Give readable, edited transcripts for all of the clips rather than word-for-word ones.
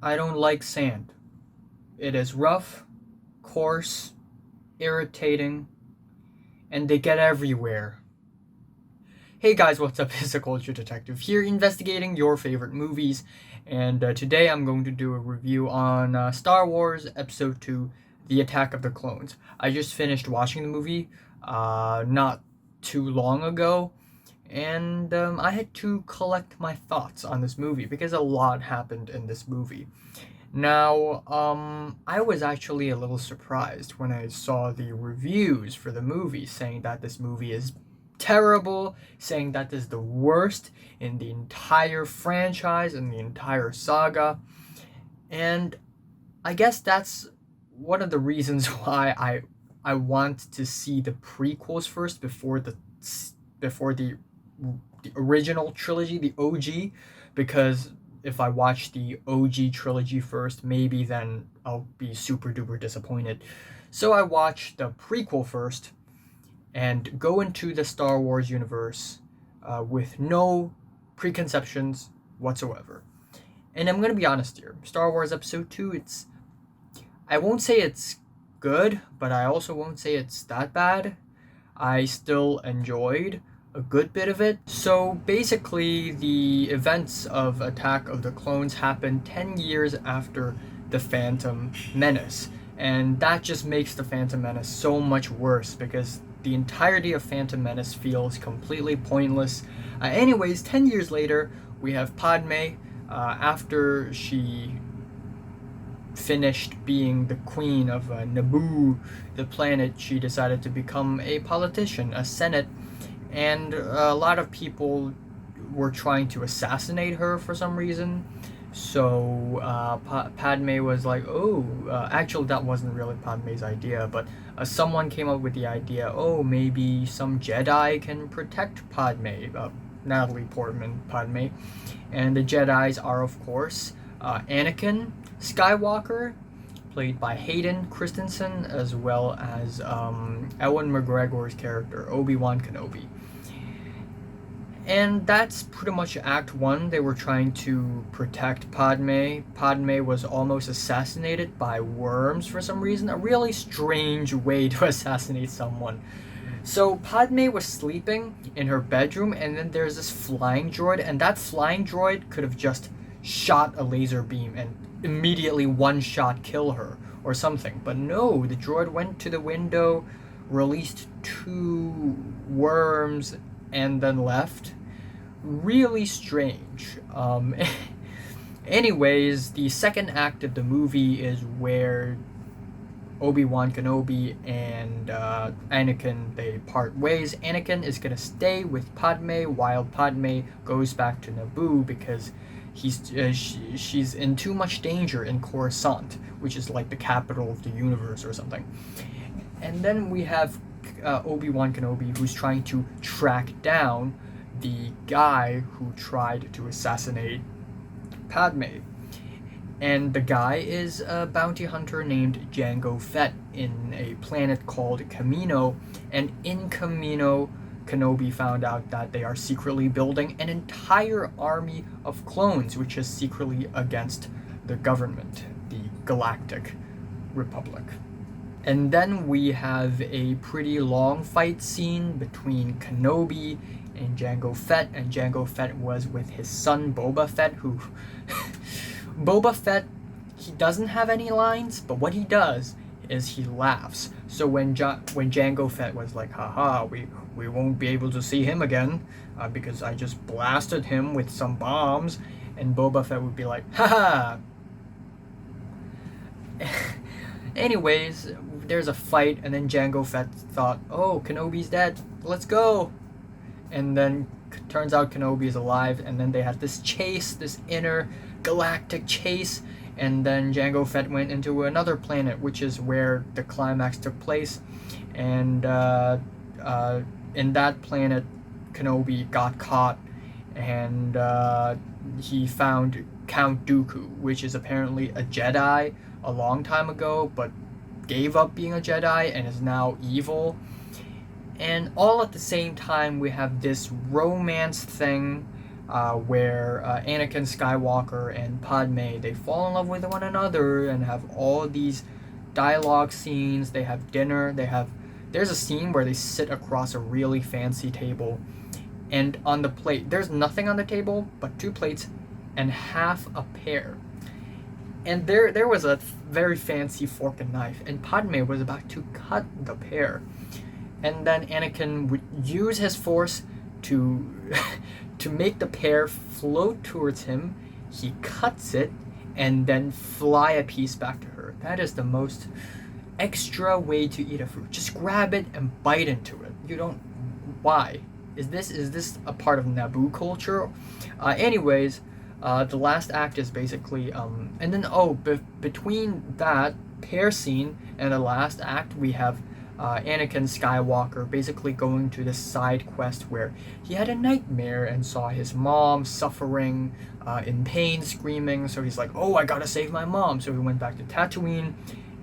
I don't like sand. It is rough, coarse, irritating, and they get everywhere. Hey guys, what's up? It's a Culture Detective here, investigating your favorite movies. And today I'm going to do a review on Star Wars Episode 2, The Attack of the Clones. I just finished watching the movie not too long ago, and I had to collect my thoughts on this movie because a lot happened in this movie. Now, I was actually a little surprised when I saw the reviews for the movie saying that this movie is terrible, saying that this is the worst in the entire franchise and the entire saga. And I guess that's one of the reasons why I want to see the prequels first before the original trilogy, the OG, because if I watch the OG trilogy first, maybe then I'll be super duper disappointed. So I watched the prequel first and go into the Star Wars universe with no preconceptions whatsoever. And I'm gonna be honest here. Star Wars Episode 2, I won't say it's good, but I also won't say it's that bad. I still enjoyed a good bit of it. So basically, the events of Attack of the Clones happened 10 years after The Phantom Menace. And that just makes The Phantom Menace so much worse because the entirety of Phantom Menace feels completely pointless. Anyways, 10 years later, we have Padme after she finished being the queen of Naboo, the planet. She decided to become a politician, a senate, and a lot of people were trying to assassinate her for some reason. So Padme was like, oh, actually that wasn't really Padme's idea, but someone came up with the idea, oh, maybe some Jedi can protect Padme, Natalie Portman Padme. And the Jedis are, of course, Anakin Skywalker, played by Hayden Christensen, as well as Ewan McGregor's character, Obi-Wan Kenobi. And that's pretty much Act 1. They were trying to protect Padme. Padme was almost assassinated by worms for some reason. A really strange way to assassinate someone. So Padme was sleeping in her bedroom, and then there's this flying droid, and that flying droid could have just shot a laser beam and immediately one shot kill her or something. But no, the droid went to the window, released two worms, and then left. Really strange. Anyways, the second act of the movie is where Obi-Wan Kenobi and Anakin, they part ways. Anakin is gonna stay with Padme while Padme goes back to Naboo because she's in too much danger in Coruscant, which is like the capital of the universe or something. And then we have Obi-Wan Kenobi, who's trying to track down the guy who tried to assassinate Padme. And the guy is a bounty hunter named Jango Fett in a planet called Kamino. And in Kamino, Kenobi found out that they are secretly building an entire army of clones, which is secretly against the government, the Galactic Republic. And then we have a pretty long fight scene between Kenobi and Jango Fett, and Jango Fett was with his son Boba Fett, who Boba Fett, he doesn't have any lines, but what he does is he laughs. So when Jango Fett was like, haha, we won't be able to see him again because I just blasted him with some bombs, and Boba Fett would be like, haha. Anyways, there's a fight, and then Jango Fett thought, oh, Kenobi's dead, let's go. And then turns out Kenobi is alive, and then they had this chase, this intergalactic chase, and then Jango Fett went into another planet, which is where the climax took place. And in that planet, Kenobi got caught, and he found Count Dooku, which is apparently a Jedi a long time ago, but gave up being a Jedi and is now evil. And all at the same time, we have this romance thing where Anakin Skywalker and Padme, they fall in love with one another and have all these dialogue scenes. They have dinner. There's a scene where they sit across a really fancy table, and on the plate there's nothing on the table but two plates and half a pear. And there was a very fancy fork and knife, and Padme was about to cut the pear, and then Anakin would use his force to to make the pear float towards him. He cuts it and then fly a piece back to her. That is the most extra way to eat a fruit. Just grab it and bite into it. You don't. Why? Is this a part of Naboo culture? Anyways, the last act is basically and then between that pear scene and the last act, we have Anakin Skywalker basically going to this side quest where he had a nightmare and saw his mom suffering, in pain, screaming. So he's like, oh, I gotta save my mom. So he went back to Tatooine,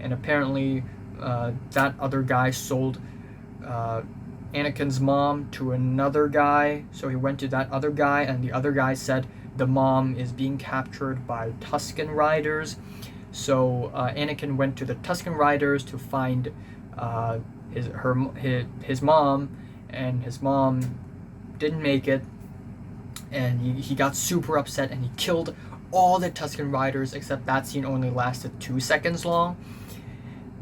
and apparently that other guy sold Anakin's mom to another guy. So he went to that other guy, and the other guy said the mom is being captured by Tusken Riders. So Anakin went to the Tusken Riders to find his mom, and his mom didn't make it, and he got super upset and he killed all the Tusken Riders, except that scene only lasted 2 seconds long.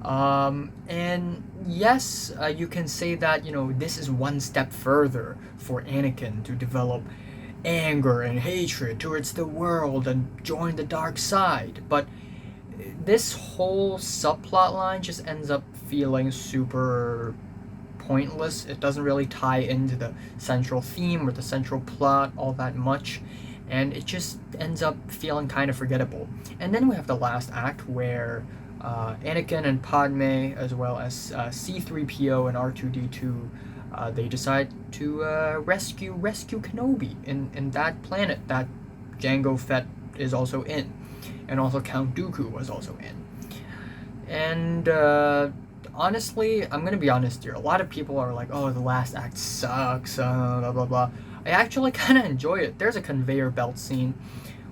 And yes, you can say that, this is one step further for Anakin to develop anger and hatred towards the world and join the dark side, but this whole subplot line just ends up feeling super pointless. It doesn't really tie into the central theme or the central plot all that much, and it just ends up feeling kind of forgettable. And then we have the last act where Anakin and Padme, as well as C-3PO and R2-D2, they decide to rescue Kenobi in that planet that Jango Fett is also in, and also Count Dooku was also in. And honestly, I'm gonna be honest here. A lot of people are like, "Oh, the last act sucks," blah blah blah. I actually kind of enjoy it. There's a conveyor belt scene,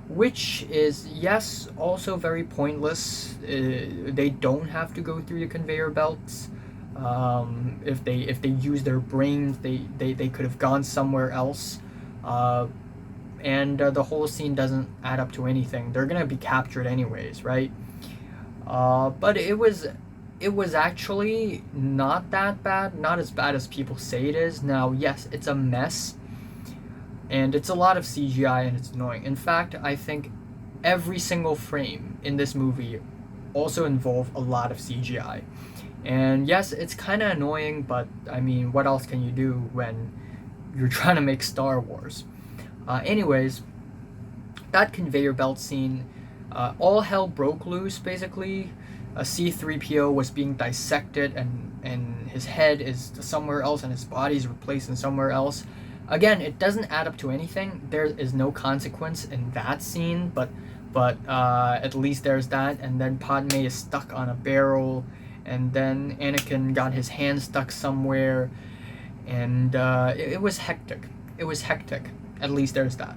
which is, yes, also very pointless. They don't have to go through the conveyor belts. If they use their brains, they could have gone somewhere else. And the whole scene doesn't add up to anything. They're gonna be captured anyways, right? But it was actually not that bad, not as bad as people say it is. Now, yes, it's a mess, and it's a lot of CGI, and it's annoying. In fact, I think every single frame in this movie also involved a lot of CGI. And yes, it's kind of annoying, but I mean, what else can you do when you're trying to make Star Wars? Anyways, that conveyor belt scene, all hell broke loose, basically. C-3PO was being dissected, and his head is somewhere else, and his body is replaced in somewhere else. Again, it doesn't add up to anything. There is no consequence in that scene, but at least there's that. And then Padme is stuck on a barrel, and then Anakin got his hand stuck somewhere, and it was hectic. It was hectic. At least there's that.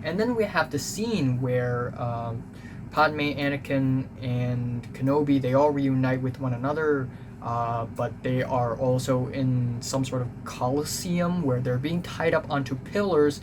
And then we have the scene where Padme, Anakin, and Kenobi, they all reunite with one another, but they are also in some sort of coliseum where they're being tied up onto pillars,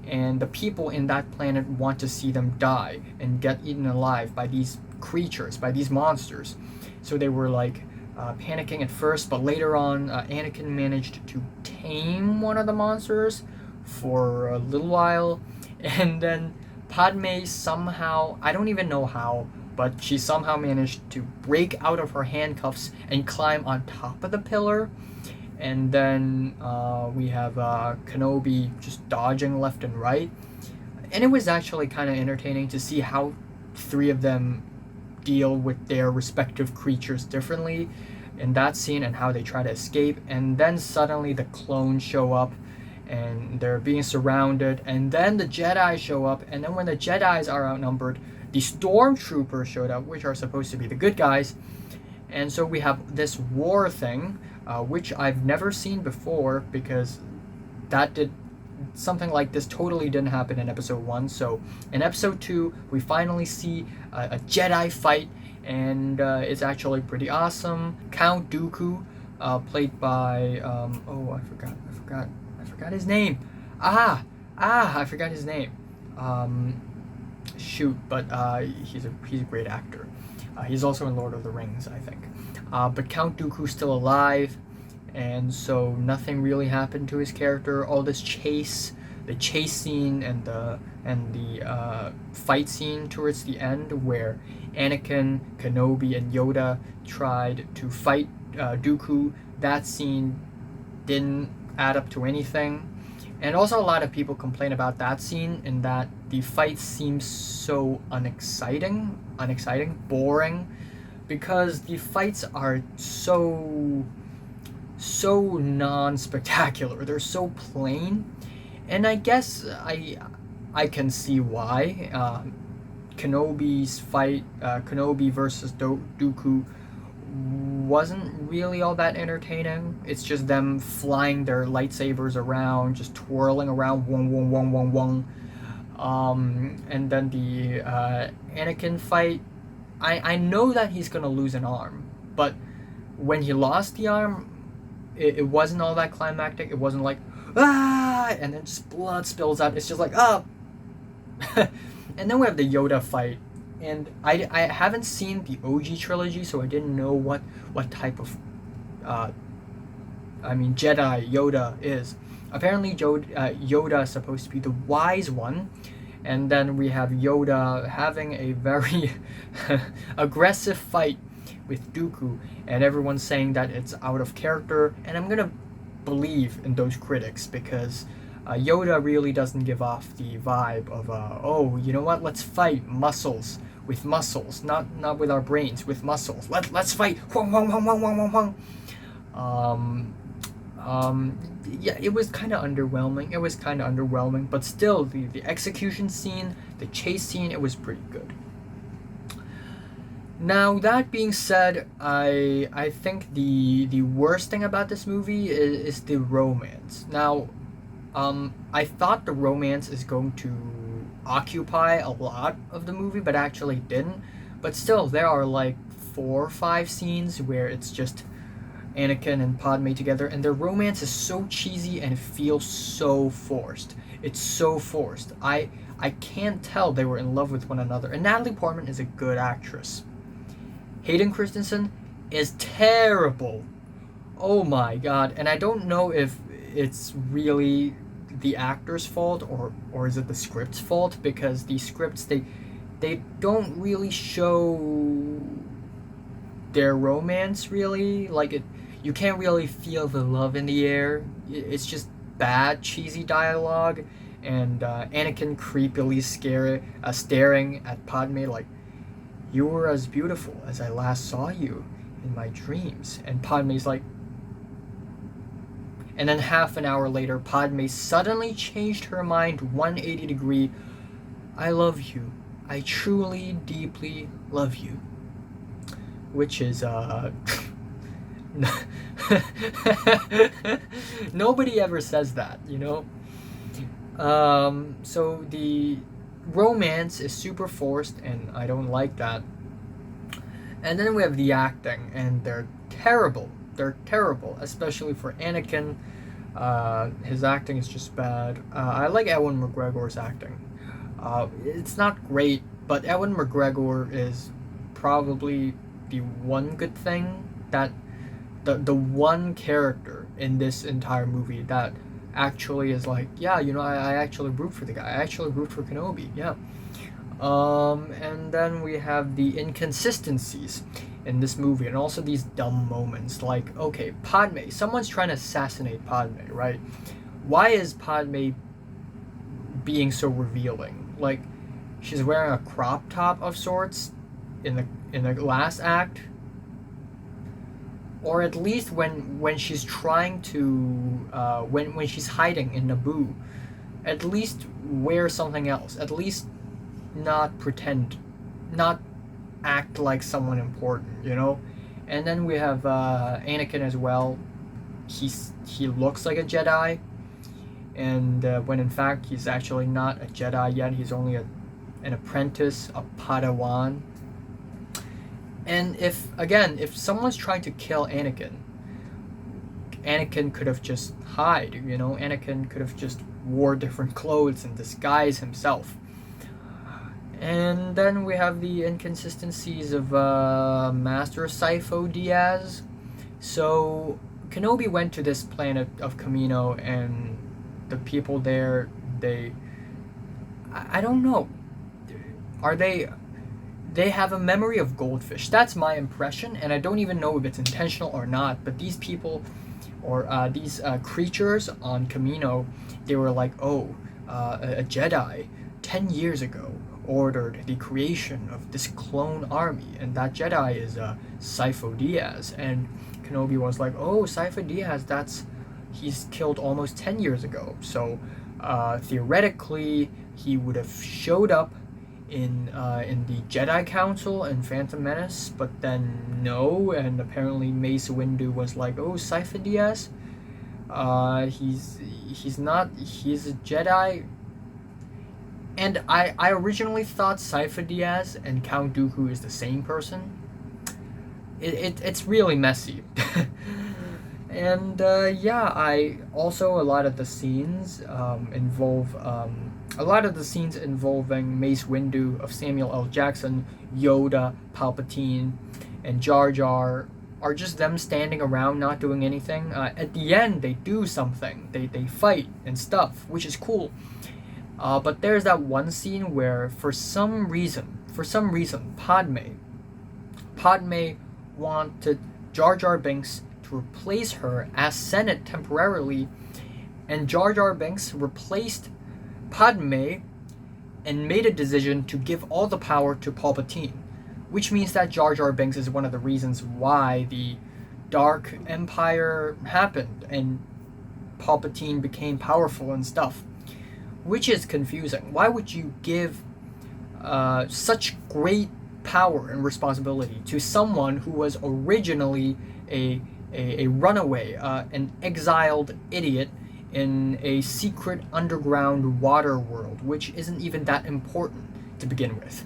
and the people in that planet want to see them die and get eaten alive by these creatures, by these monsters. So they were like panicking at first, but later on, Anakin managed to tame one of the monsters for a little while, and then Padme somehow, I don't even know how, but she somehow managed to break out of her handcuffs and climb on top of the pillar. And then we have Kenobi just dodging left and right. And it was actually kind of entertaining to see how three of them deal with their respective creatures differently in that scene, and how they try to escape. And then suddenly the clones show up, and they're being surrounded, and then the Jedi show up, and then when the Jedis are outnumbered, the stormtroopers showed up, which are supposed to be the good guys. And so we have this war thing, which I've never seen before, because that did something like this totally didn't happen in episode 1. So in episode 2, we finally see a Jedi fight, and it's actually pretty awesome. Count Dooku, played by I forgot his name. I forgot his name. But he's a great actor. He's also in Lord of the Rings, I think. But Count Dooku's still alive, and so nothing really happened to his character. All this the chase scene and the fight scene towards the end, where Anakin, Kenobi, and Yoda tried to fight Dooku, that scene didn't add up to anything. And also, a lot of people complain about that scene in that the fight seems so unexciting, boring, because the fights are so non-spectacular. They're so plain, and I guess I can see why. Kenobi's fight, Kenobi versus Dooku, wasn't really all that entertaining. It's just them flying their lightsabers around, just twirling around, wong wong wong wong wong. And then the Anakin fight, I know that he's gonna lose an arm, but when he lost the arm, it wasn't all that climactic. It wasn't like and then just blood spills out. It's just like And then we have the Yoda fight. And I haven't seen the OG trilogy, so I didn't know what type of Jedi Yoda is. Apparently Yoda is supposed to be the wise one, and then we have Yoda having a very aggressive fight with Dooku, and everyone's saying that it's out of character, and I'm gonna believe in those critics, because Yoda really doesn't give off the vibe of you know what, let's fight muscles with muscles, not with our brains, with muscles. Let's fight. Yeah, it was kind of underwhelming. But still, the execution scene, the chase scene, it was pretty good. Now, that being said, I think the worst thing about this movie is the romance. Now, I thought the romance is going to occupy a lot of the movie, but actually didn't. But still, there are like 4 or 5 scenes where it's just Anakin and Padme together, and their romance is so cheesy and it feels so forced. It's so forced. I can't tell they were in love with one another. And Natalie Portman is a good actress. Hayden Christensen is terrible. Oh my god. And I don't know if it's really the actor's fault or is it the script's fault, because the scripts they don't really show their romance really. Like, you can't really feel the love in the air. It's just bad, cheesy dialogue, and Anakin creepily staring at Padme like, "You were as beautiful as I last saw you in my dreams," and Padme's like. And then half an hour later, Padme suddenly changed her mind 180 degree. "I love you. I truly, deeply love you." Which is, nobody ever says that, you know? So the romance is super forced, and I don't like that. And then we have the acting, and they're terrible. They're terrible, especially for Anakin. His acting is just bad. I like Ewan McGregor's acting. It's not great, but Ewan McGregor is probably the one good thing, that the one character in this entire movie that actually is like, yeah, you know, I actually root for the guy. I actually root for Kenobi. Yeah. And then we have the inconsistencies in this movie, and also these dumb moments, like, okay, Padme, someone's trying to assassinate Padme, right? Why is Padme being so revealing? Like, she's wearing a crop top of sorts in the last act, or at least when she's trying to when she's hiding in Naboo, at least wear something else. At least not pretend, not act like someone important, you know? And then we have Anakin as well. He looks like a Jedi, and when in fact he's actually not a Jedi yet. He's only an apprentice, a Padawan. And if someone's trying to kill Anakin, Anakin could have just hide, you know. Anakin could have just wore different clothes and disguised himself. And then we have the inconsistencies of Master Sifo Dyas. So Kenobi went to this planet of Kamino, and the people there, I don't know. Are they have a memory of goldfish. That's my impression, and I don't even know if it's intentional or not. But these people, or these creatures on Kamino, they were like, oh, a Jedi 10 years ago ordered the creation of this clone army, and that Jedi is Sifo Dyas. And Kenobi was like, oh, Sifo Dyas, he's killed almost 10 years ago. So theoretically, he would have showed up in the Jedi Council in Phantom Menace, but then no, and apparently Mace Windu was like, oh, Sifo Dyas, he's a Jedi. And I originally thought Sifo Dyas and Count Dooku is the same person. It's really messy. And yeah, I also, a lot of the scenes involve a lot of the scenes involving Mace Windu of Samuel L. Jackson, Yoda, Palpatine, and Jar Jar are just them standing around not doing anything. At the end, they do something. They fight and stuff, which is cool. But there's that one scene where, for some reason, Padme wanted Jar Jar Binks to replace her as Senate temporarily, and Jar Jar Binks replaced Padme and made a decision to give all the power to Palpatine, which means that Jar Jar Binks is one of the reasons why the Dark Empire happened and Palpatine became powerful and stuff, which is confusing. Why would you give such great power and responsibility to someone who was originally a runaway, an exiled idiot in a secret underground water world, which isn't even that important to begin with?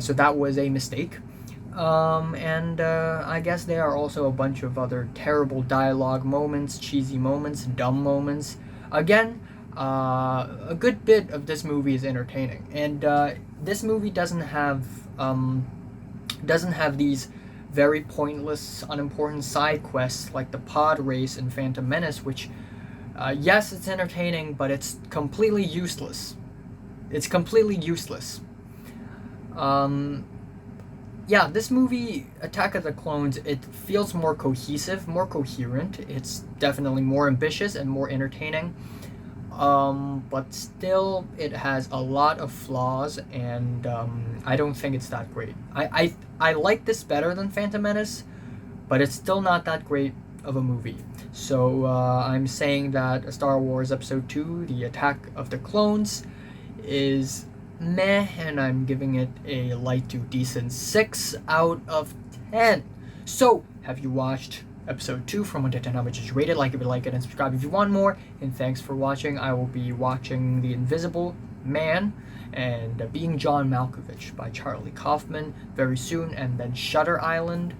So that was a mistake. And I guess there are also a bunch of other terrible dialogue moments, cheesy moments, dumb moments. Again, a good bit of this movie is entertaining, and this movie doesn't have these very pointless, unimportant side quests like the pod race in Phantom Menace, which, yes, it's entertaining, but it's completely useless. Yeah, this movie, Attack of the Clones, it feels more cohesive, more coherent. It's definitely more ambitious and more entertaining. But still, it has a lot of flaws, and I don't think it's that great. I like this better than Phantom Menace, but it's still not that great of a movie. So I'm saying that Star Wars Episode 2, The Attack of the Clones, is meh, and I'm giving it a light to decent 6 out of 10. So, have you watched Episode 2 from 1 to 10, how much did you rate it? Like if you like it, and subscribe if you want more. And thanks for watching. I will be watching The Invisible Man and Being John Malkovich by Charlie Kaufman very soon, and then Shutter Island